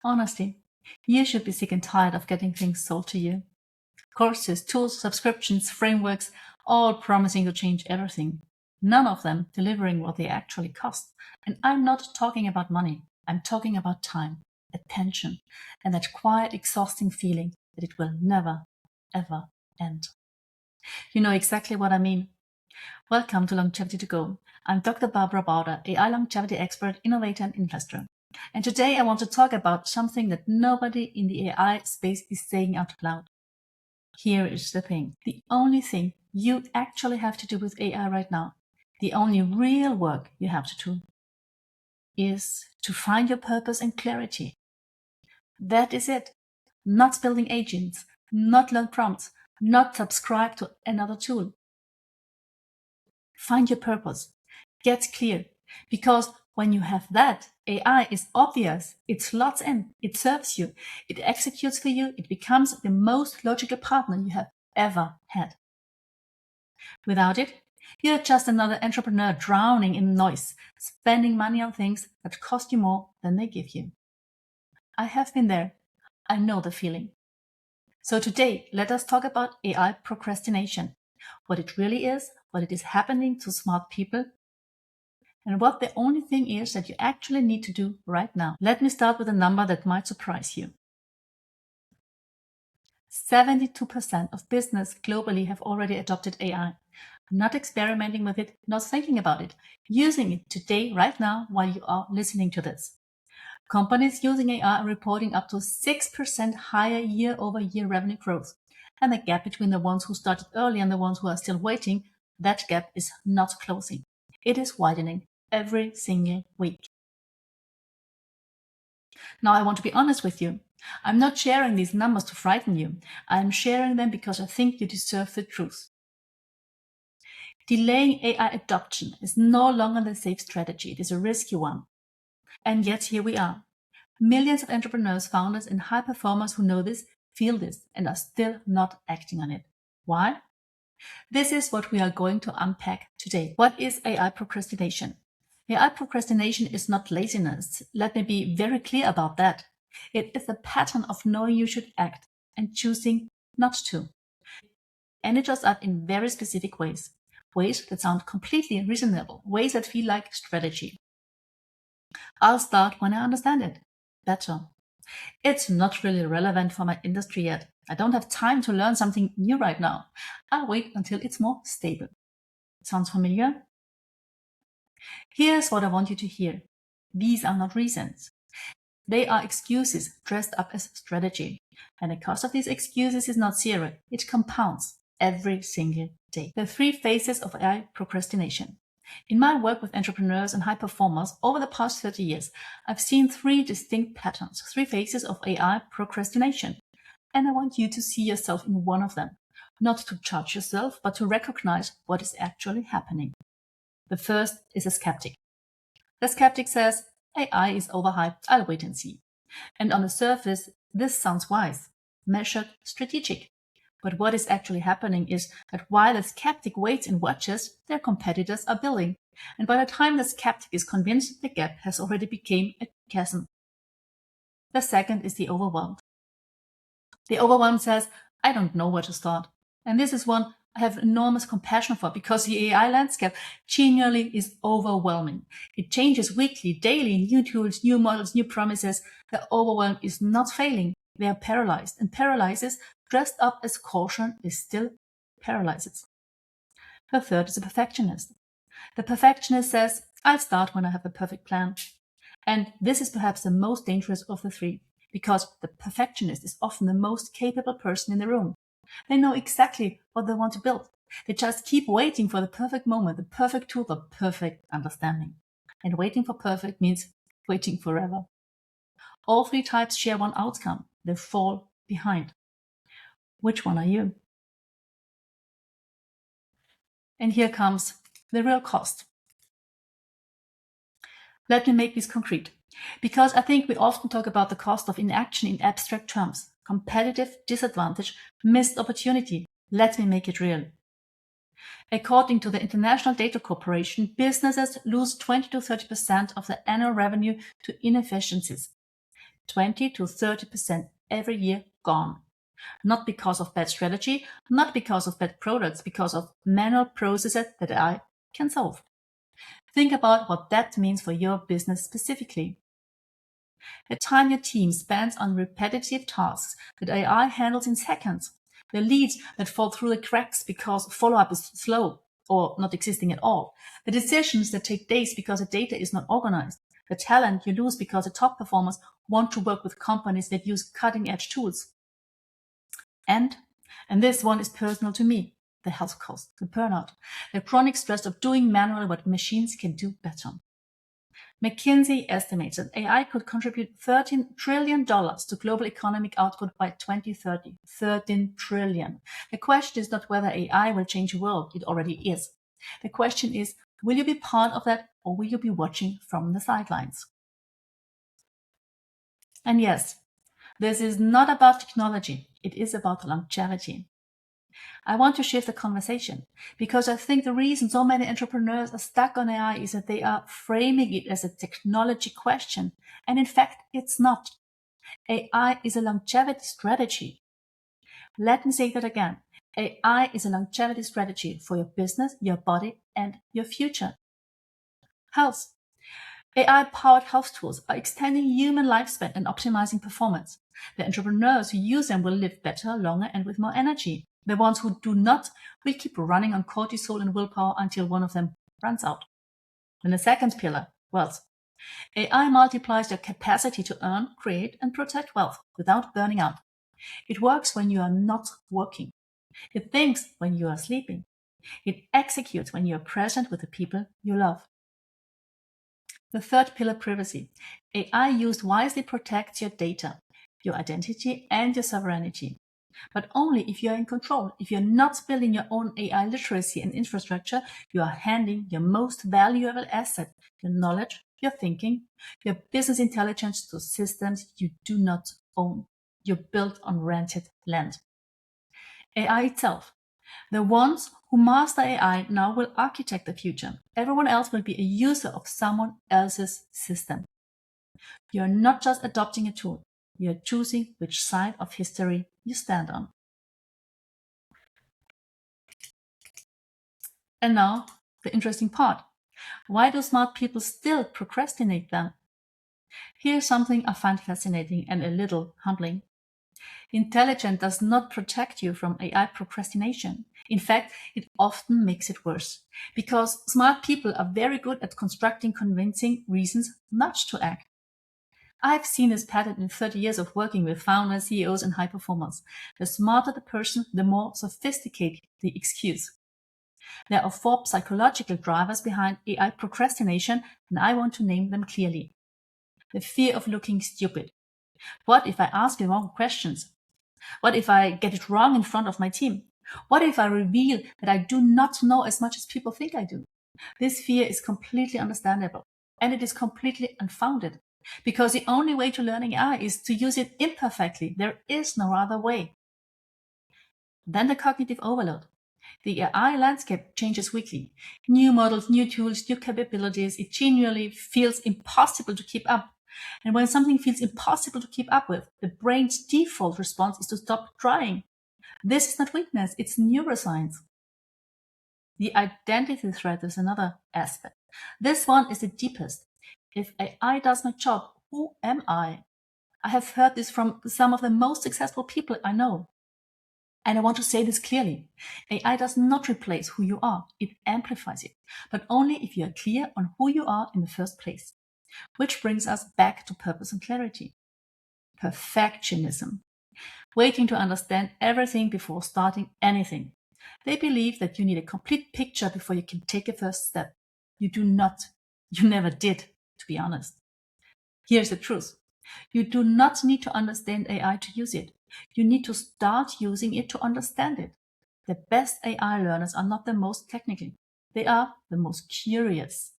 Honestly, you should be sick and tired of getting things sold to you. Courses, tools, subscriptions, frameworks, all promising to change everything. None of them delivering what they actually cost. And I'm not talking about money. I'm talking about time, attention, and that quiet, exhausting feeling that it will never, ever end. You know exactly what I mean. Welcome to Longevity to Go. I'm Dr. Barbara Bauder, AI longevity expert, innovator, and investor. And today I want to talk about something that nobody in the AI space is saying out loud. Here is the thing. The only thing you actually have to do with AI right now, the only real work you have to do, is to find your purpose and clarity. That is it. Not building agents, not learn prompts, not subscribe to another tool. Find your purpose. Get clear. Because when you have that, AI is obvious. It slots in. It serves you. It executes for you. It becomes the most logical partner you have ever had. Without it, you're just another entrepreneur drowning in noise, spending money on things that cost you more than they give you. I have been there. I know the feeling. So today, let us talk about AI procrastination, what it really is, what it is happening to smart people, and what the only thing is that you actually need to do right now. Let me start with a number that might surprise you. 72% of business globally have already adopted AI. Not experimenting with it, not thinking about it, using it today, right now, while you are listening to this. Companies using AI are reporting up to 6% higher year-over-year revenue growth. And the gap between the ones who started early and the ones who are still waiting, that gap is not closing. It is widening every single week. Now, I want to be honest with you. I'm not sharing these numbers to frighten you. I'm sharing them because I think you deserve the truth. Delaying AI adoption is no longer the safe strategy. It is a risky one. And yet here we are. Millions of entrepreneurs, founders, and high performers who know this, feel this, and are still not acting on it. Why? This is what we are going to unpack today. What is AI procrastination? AI procrastination is not laziness. Let me be very clear about that. It is a pattern of knowing you should act and choosing not to. And it shows up in very specific ways. Ways that sound completely reasonable. Ways that feel like strategy. I'll start when I understand it better. It's not really relevant for my industry yet. I don't have time to learn something new right now. I'll wait until it's more stable. Sounds familiar? Here's what I want you to hear. These are not reasons. They are excuses dressed up as strategy. And the cost of these excuses is not zero. It compounds every single day. The three phases of AI procrastination. In my work with entrepreneurs and high performers over the past 30 years, I've seen three distinct patterns, three phases of AI procrastination. And I want you to see yourself in one of them. Not to judge yourself, but to recognize what is actually happening. The first is a skeptic. The skeptic says, AI is overhyped, I'll wait and see. And on the surface, this sounds wise, measured, strategic. But what is actually happening is that while the skeptic waits and watches, their competitors are building. And by the time the skeptic is convinced, the gap has already become a chasm. The second is the overwhelmed. The overwhelmed says, I don't know where to start. And this is one I have enormous compassion for because the AI landscape genuinely is overwhelming. It changes weekly, daily, new tools, new models, new promises. The overwhelm is not failing. They are paralyzed, and paralyzes dressed up as caution is still paralyzes. The third is a perfectionist. The perfectionist says, I'll start when I have a perfect plan. And this is perhaps the most dangerous of the three, because the perfectionist is often the most capable person in the room. They know exactly what they want to build. They just keep waiting for the perfect moment, the perfect tool, the perfect understanding. And waiting for perfect means waiting forever. All three types share one outcome. They fall behind. Which one are you? And here comes the real cost. Let me make this concrete, because I think we often talk about the cost of inaction in abstract terms. Competitive disadvantage, missed opportunity. Let me make it real. According to the International Data Corporation, businesses lose 20 to 30% of their annual revenue to inefficiencies. 20 to 30% every year gone. Not because of bad strategy, not because of bad products, because of manual processes that AI can solve. Think about what that means for your business specifically. The time your team spends on repetitive tasks that AI handles in seconds. The leads that fall through the cracks because follow-up is slow or not existing at all. The decisions that take days because the data is not organized. The talent you lose because the top performers want to work with companies that use cutting-edge tools. And this one is personal to me, the health cost, the burnout, the chronic stress of doing manually what machines can do better. McKinsey estimates that AI could contribute $13 trillion to global economic output by 2030. 13 trillion. The question is not whether AI will change the world. It already is. The question is, will you be part of that or will you be watching from the sidelines? And yes, this is not about technology. It is about longevity. I want to shift the conversation because I think the reason so many entrepreneurs are stuck on AI is that they are framing it as a technology question. And in fact, it's not. AI is a longevity strategy. Let me say that again. AI is a longevity strategy for your business, your body, and your future. Health. AI-powered health tools are extending human lifespan and optimizing performance. The entrepreneurs who use them will live better, longer, and with more energy. The ones who do not will keep running on cortisol and willpower until one of them runs out. And the second pillar, wealth. AI multiplies your capacity to earn, create, and protect wealth without burning out. It works when you are not working. It thinks when you are sleeping. It executes when you are present with the people you love. The third pillar, privacy. AI used wisely protects your data, your identity, and your sovereignty. But only if you are in control. If you're not building your own AI literacy and infrastructure, you are handing your most valuable asset, your knowledge, your thinking, your business intelligence to systems you do not own. You're built on rented land. AI itself. The ones who master AI now will architect the future. Everyone else will be a user of someone else's system. You're not just adopting a tool. You're choosing which side of history you stand on. And now, the interesting part. Why do smart people still procrastinate then? Here's something I find fascinating and a little humbling. Intelligence does not protect you from AI procrastination. In fact, it often makes it worse. Because smart people are very good at constructing convincing reasons not to act. I've seen this pattern in 30 years of working with founders, CEOs, and high performers. The smarter the person, the more sophisticated the excuse. There are 4 psychological drivers behind AI procrastination, and I want to name them clearly. The fear of looking stupid. What if I ask the wrong questions? What if I get it wrong in front of my team? What if I reveal that I do not know as much as people think I do? This fear is completely understandable, and it is completely unfounded, because the only way to learn AI is to use it imperfectly. There is no other way. Then the cognitive overload. The AI landscape changes weekly. New models, new tools, new capabilities. It genuinely feels impossible to keep up. And when something feels impossible to keep up with, the brain's default response is to stop trying. This is not weakness, it's neuroscience. The identity threat is another aspect. This one is the deepest. If AI does my job, who am I? I have heard this from some of the most successful people I know. And I want to say this clearly. AI does not replace who you are. It amplifies it, but only if you are clear on who you are in the first place. Which brings us back to purpose and clarity. Perfectionism. Waiting to understand everything before starting anything. They believe that you need a complete picture before you can take a first step. You do not. You never did, to be honest. Here's the truth. You do not need to understand AI to use it. You need to start using it to understand it. The best AI learners are not the most technical. They are the most curious,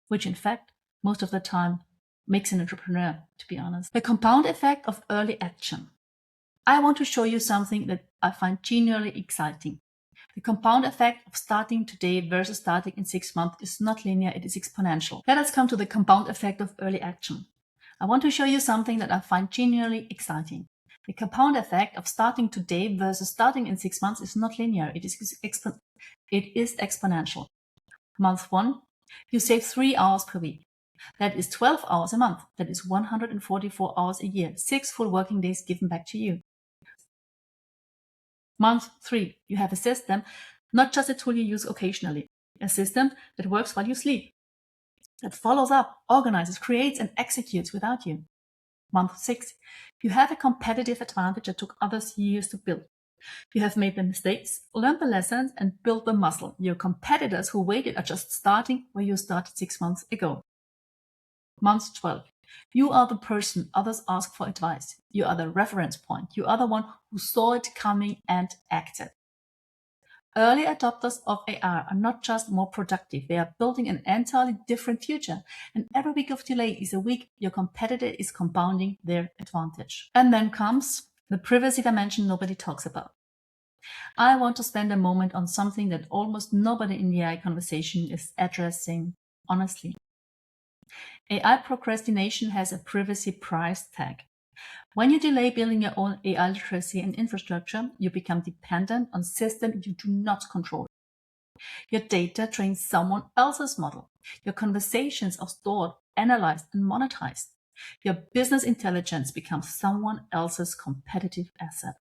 which in fact, most of the time, makes an entrepreneur, to be honest. The compound effect of early action. I want to show you something that I find genuinely exciting. The compound effect of starting today versus starting in 6 months is not linear, it is exponential. Let us come to the compound effect of early action. I want to show you something that I find genuinely exciting. The compound effect of starting today versus starting in 6 months is not linear. It is exponential. Month 1, you save 3 hours per week. That is 12 hours a month. That is 144 hours a year, 6 full working days given back to you. Month 3, you have a system, not just a tool you use occasionally, a system that works while you sleep, that follows up, organizes, creates, and executes without you. Month 6, you have a competitive advantage that took others years to build. You have made the mistakes, learned the lessons, and built the muscle. Your competitors who waited are just starting where you started 6 months ago. Month 12, you are the person others ask for advice. You are the reference point. You are the one who saw it coming and acted. Early adopters of AI are not just more productive, they are building an entirely different future. And every week of delay is a week your competitor is compounding their advantage. And then comes the privacy dimension nobody talks about. I want to spend a moment on something that almost nobody in the AI conversation is addressing honestly. AI procrastination has a privacy price tag. When you delay building your own AI literacy and infrastructure, you become dependent on systems you do not control. Your data trains someone else's model. Your conversations are stored, analyzed, and monetized. Your business intelligence becomes someone else's competitive asset.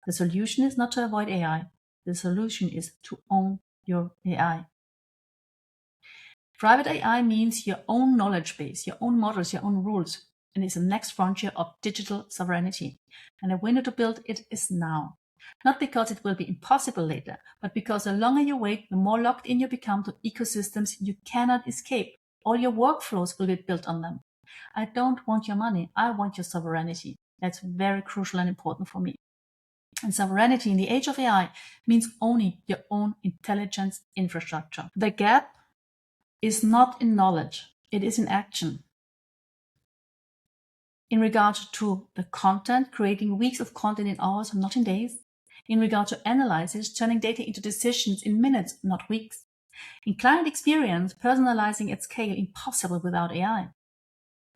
The solution is not to avoid AI. The solution is to own your AI. Private AI means your own knowledge base, your own models, your own rules, and is the next frontier of digital sovereignty. And the window to build it is now. Not because it will be impossible later, but because the longer you wait, the more locked in you become to ecosystems you cannot escape. All your workflows will be built on them. I don't want your money. I want your sovereignty. That's very crucial and important for me. And sovereignty in the age of AI means owning your own intelligence infrastructure. The gap is not in knowledge, it is in action. In regard to the content, creating weeks of content in hours, not in days. In regard to analysis, turning data into decisions in minutes, not weeks. In client experience, personalizing at scale, impossible without AI.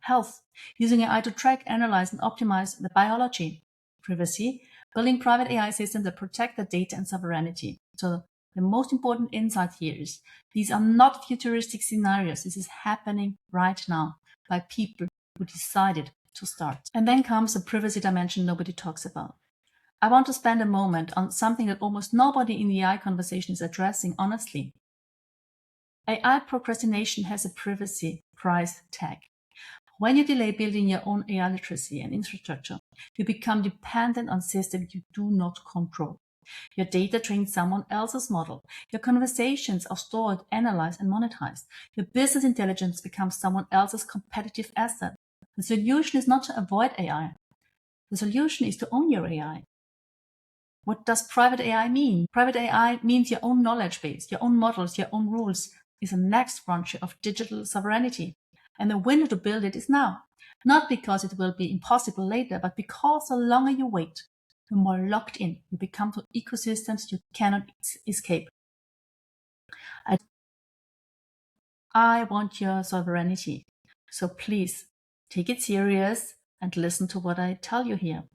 Health, using AI to track, analyze, and optimize the biology. Privacy, building private AI systems that protect the data and sovereignty. So the most important insight here is these are not futuristic scenarios. This is happening right now by people who decided to start. And then comes the privacy dimension nobody talks about. I want to spend a moment on something that almost nobody in the AI conversation is addressing honestly. AI procrastination has a privacy price tag. When you delay building your own AI literacy and infrastructure, you become dependent on systems you do not control. Your data trains someone else's model. Your conversations are stored, analyzed, and monetized. Your business intelligence becomes someone else's competitive asset. The solution is not to avoid AI. The solution is to own your AI. What does private AI mean? Private AI means your own knowledge base, your own models, your own rules, is the next frontier of digital sovereignty. And the window to build it is now. Not because it will be impossible later, but because the longer you wait, the more locked in you become to ecosystems you cannot escape. I want your sovereignty. So please take it serious and listen to what I tell you here.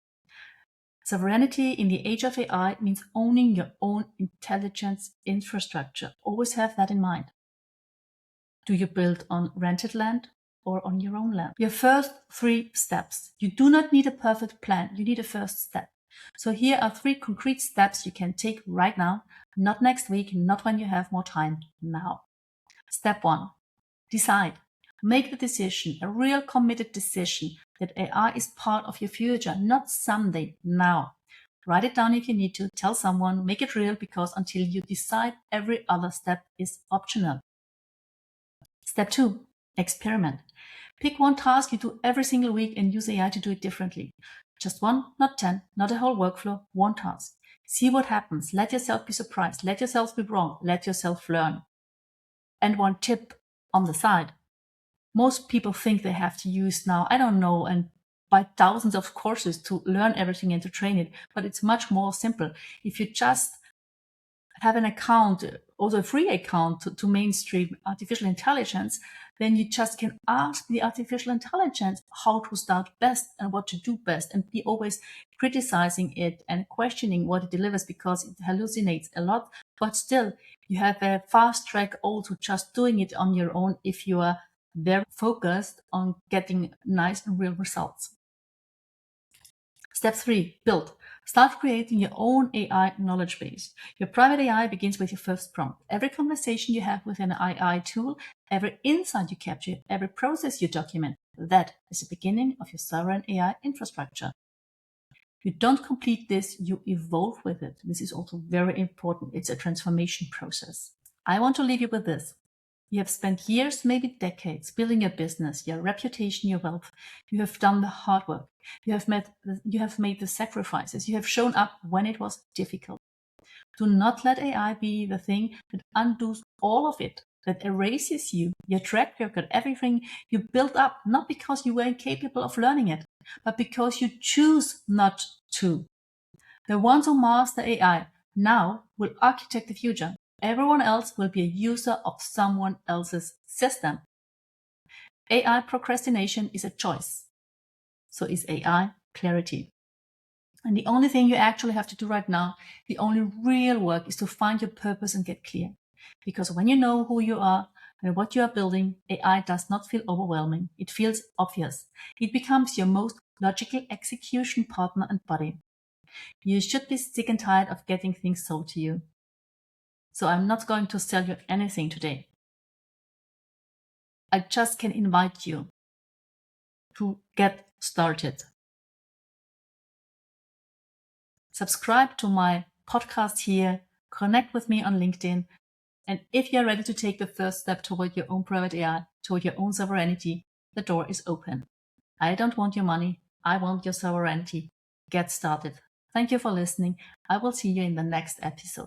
Sovereignty in the age of AI means owning your own intelligence infrastructure. Always have that in mind. Do you build on rented land or on your own land? Your first 3 steps. You do not need a perfect plan. You need a first step. So here are 3 concrete steps you can take right now, not next week, not when you have more time, now. Step 1. Decide. Make the decision, a real committed decision that AI is part of your future, not someday, now. Write it down if you need to, tell someone, make it real, because until you decide, every other step is optional. Step 2. Experiment. Pick one task you do every single week and use AI to do it differently. Just one, not 10, not a whole workflow, one task. See what happens. Let yourself be surprised. Let yourself be wrong. Let yourself learn. And one tip on the side. Most people think they have to use now, I don't know, and buy thousands of courses to learn everything and to train it. But it's much more simple. If you just have an account also a free account to mainstream artificial intelligence, then you just can ask the artificial intelligence how to start best and what to do best, and be always criticizing it and questioning what it delivers, because it hallucinates a lot. But still, you have a fast track also just doing it on your own if you are very focused on getting nice and real results. Step 3, build. Start creating your own AI knowledge base. Your private AI begins with your first prompt. Every conversation you have with an AI tool, every insight you capture, every process you document, that is the beginning of your sovereign AI infrastructure. You don't complete this, you evolve with it. This is also very important. It's a transformation process. I want to leave you with this. You have spent years, maybe decades, building your business, your reputation, your wealth. You have done the hard work. You have made the sacrifices. You have shown up when it was difficult. Do not let AI be the thing that undoes all of it, that erases you, your track record, everything you built up, not because you were incapable of learning it, but because you choose not to. The ones who master AI now will architect the future. Everyone else will be a user of someone else's system. AI procrastination is a choice. So is AI clarity. And the only thing you actually have to do right now, the only real work, is to find your purpose and get clear. Because when you know who you are and what you are building, AI does not feel overwhelming. It feels obvious. It becomes your most logical execution partner and buddy. You should be sick and tired of getting things sold to you. So I'm not going to sell you anything today. I just can invite you to get started. Subscribe to my podcast here, connect with me on LinkedIn, and if you're ready to take the first step toward your own private AI, toward your own sovereignty, the door is open. I don't want your money, I want your sovereignty. Get started. Thank you for listening. I will see you in the next episode.